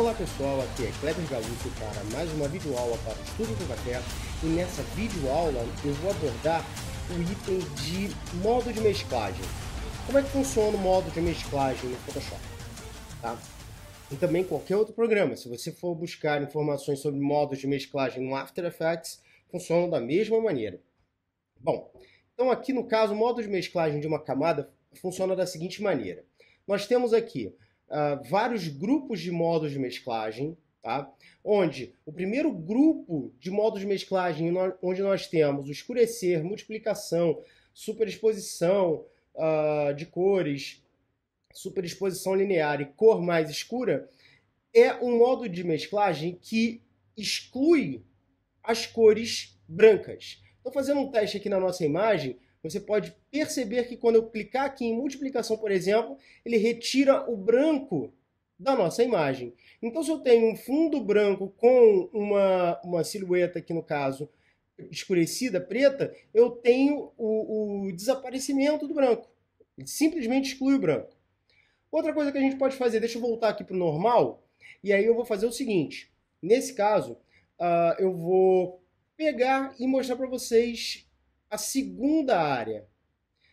Olá pessoal, aqui é Kleber Galucci para mais uma videoaula para o Estudo do Café, e nessa videoaula eu vou abordar o item de modo de mesclagem. Como é que funciona o modo de mesclagem no Photoshop, tá? E também qualquer outro programa. Se você for buscar informações sobre modos de mesclagem no After Effects, funcionam da mesma maneira. Bom, então aqui no caso o modo de mesclagem de uma camada funciona da seguinte maneira. Nós temos aqui vários grupos de modos de mesclagem, tá? Onde o primeiro grupo de modos de mesclagem, onde nós temos o escurecer, multiplicação, superexposição de cores, superexposição linear e cor mais escura, é um modo de mesclagem que exclui as cores brancas. Então, fazendo um teste aqui na nossa imagem, você pode perceber que quando eu clicar aqui em multiplicação, por exemplo, ele retira o branco da nossa imagem. Então, se eu tenho um fundo branco com uma silhueta, aqui no caso, escurecida, preta, eu tenho o desaparecimento do branco. Ele simplesmente exclui o branco. Outra coisa que a gente pode fazer, deixa eu voltar aqui para o normal, e aí eu vou fazer o seguinte. Nesse caso, eu vou pegar e mostrar para vocês a segunda área.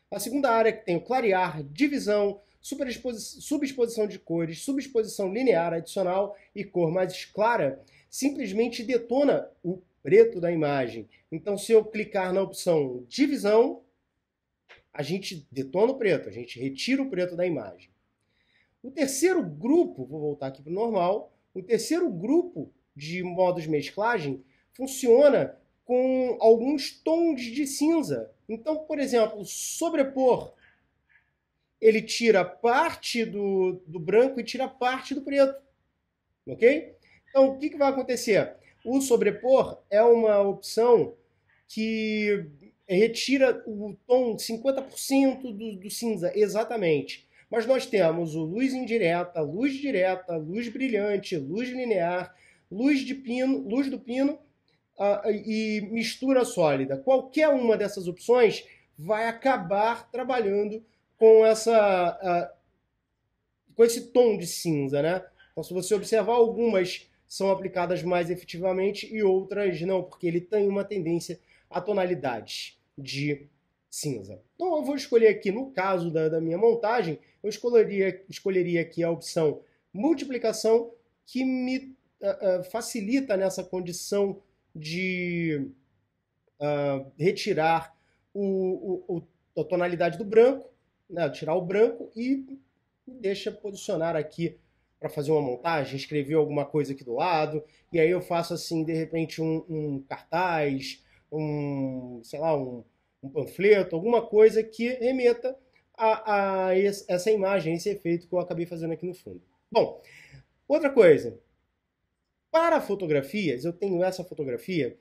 A segunda área que tem o clarear, divisão, subexposição de cores, subexposição linear adicional e cor mais clara, simplesmente detona o preto da imagem. Então, se eu clicar na opção divisão, a gente detona o preto, a gente retira o preto da imagem. O terceiro grupo, vou voltar aqui para o normal, o terceiro grupo de modos de mesclagem funciona com alguns tons de cinza. Então, por exemplo, sobrepor, ele tira parte do branco e tira parte do preto. Ok? Então, o que vai acontecer? O sobrepor é uma opção que retira o tom 50% do cinza, exatamente. Mas nós temos o luz indireta, luz brilhante, luz linear, luz do pino, e mistura sólida. Qualquer uma dessas opções vai acabar trabalhando com com esse tom de cinza, né? Então, se você observar, algumas são aplicadas mais efetivamente e outras não, porque ele tem uma tendência a tonalidades de cinza. Então, eu vou escolher aqui, no caso da minha montagem, eu escolheria aqui a opção multiplicação, que me facilita nessa condição de retirar a tonalidade do branco, né, tirar o branco, e deixa posicionar aqui para fazer uma montagem, escrever alguma coisa aqui do lado, e aí eu faço assim, de repente, um cartaz, sei lá, um panfleto, alguma coisa que remeta a essa imagem, esse efeito que eu acabei fazendo aqui no fundo. Bom, outra coisa. Para fotografias, eu tenho essa fotografia,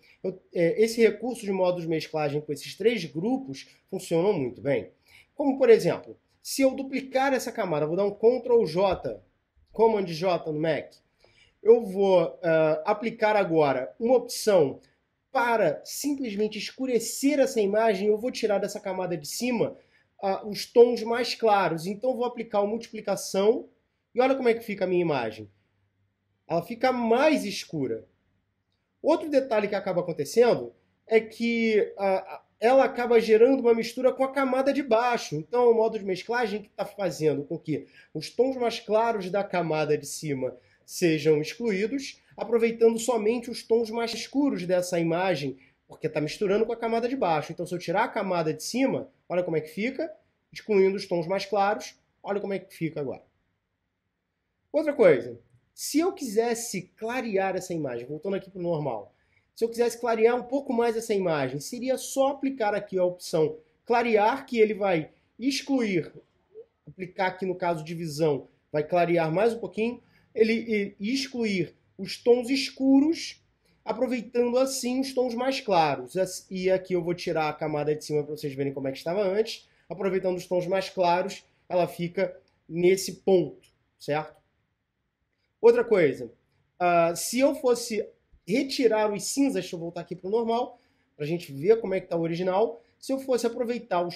esse recurso de modos de mesclagem com esses três grupos funcionam muito bem. Como, por exemplo, se eu duplicar essa camada, vou dar um Ctrl J, Command J no Mac, eu vou aplicar agora uma opção para simplesmente escurecer essa imagem. Eu vou tirar dessa camada de cima os tons mais claros. Então, eu vou aplicar uma multiplicação, e olha como é que fica a minha imagem. Ela fica mais escura. Outro detalhe que acaba acontecendo é que ela acaba gerando uma mistura com a camada de baixo. Então, o modo de mesclagem que está fazendo com que os tons mais claros da camada de cima sejam excluídos, aproveitando somente os tons mais escuros dessa imagem, porque está misturando com a camada de baixo. Então, se eu tirar a camada de cima, olha como é que fica, excluindo os tons mais claros, olha como é que fica agora. Outra coisa. Se eu quisesse clarear essa imagem, voltando aqui para o normal, se eu quisesse clarear um pouco mais essa imagem, seria só aplicar aqui a opção clarear, que ele vai excluir, aplicar aqui no caso divisão, vai clarear mais um pouquinho, ele excluir os tons escuros, aproveitando assim os tons mais claros. E aqui eu vou tirar a camada de cima para vocês verem como é que estava antes, aproveitando os tons mais claros, ela fica nesse ponto, certo? Outra coisa, se eu fosse retirar os cinzas, deixa eu voltar aqui para o normal, para a gente ver como é que está o original. Se eu fosse aproveitar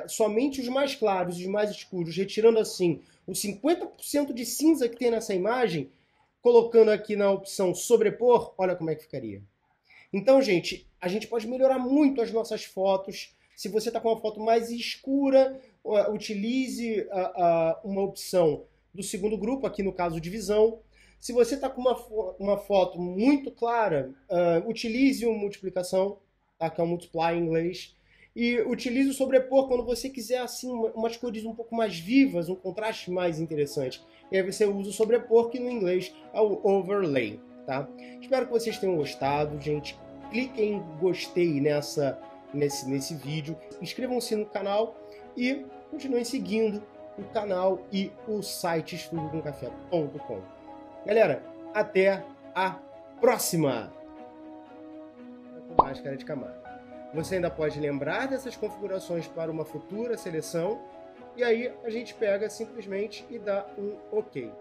somente os mais claros e os mais escuros, retirando assim os 50% de cinza que tem nessa imagem, colocando aqui na opção sobrepor, olha como é que ficaria. Então, gente, a gente pode melhorar muito as nossas fotos. Se você está com uma foto mais escura, utilize uma opção do segundo grupo, aqui no caso divisão. Se você está com uma foto muito clara, utilize uma multiplicação, tá? Que é o multiply em inglês. E utilize o sobrepor quando você quiser assim, umas cores um pouco mais vivas, um contraste mais interessante. E aí você usa o sobrepor, que no inglês é o overlay. Tá? Espero que vocês tenham gostado, gente. Cliquem em gostei nesse vídeo. Inscrevam-se no canal e continuem seguindo o canal e o site estudodomcafé.com. Galera, até a próxima! Com máscara de camada. Você ainda pode lembrar dessas configurações para uma futura seleção. E aí a gente pega simplesmente e dá um OK.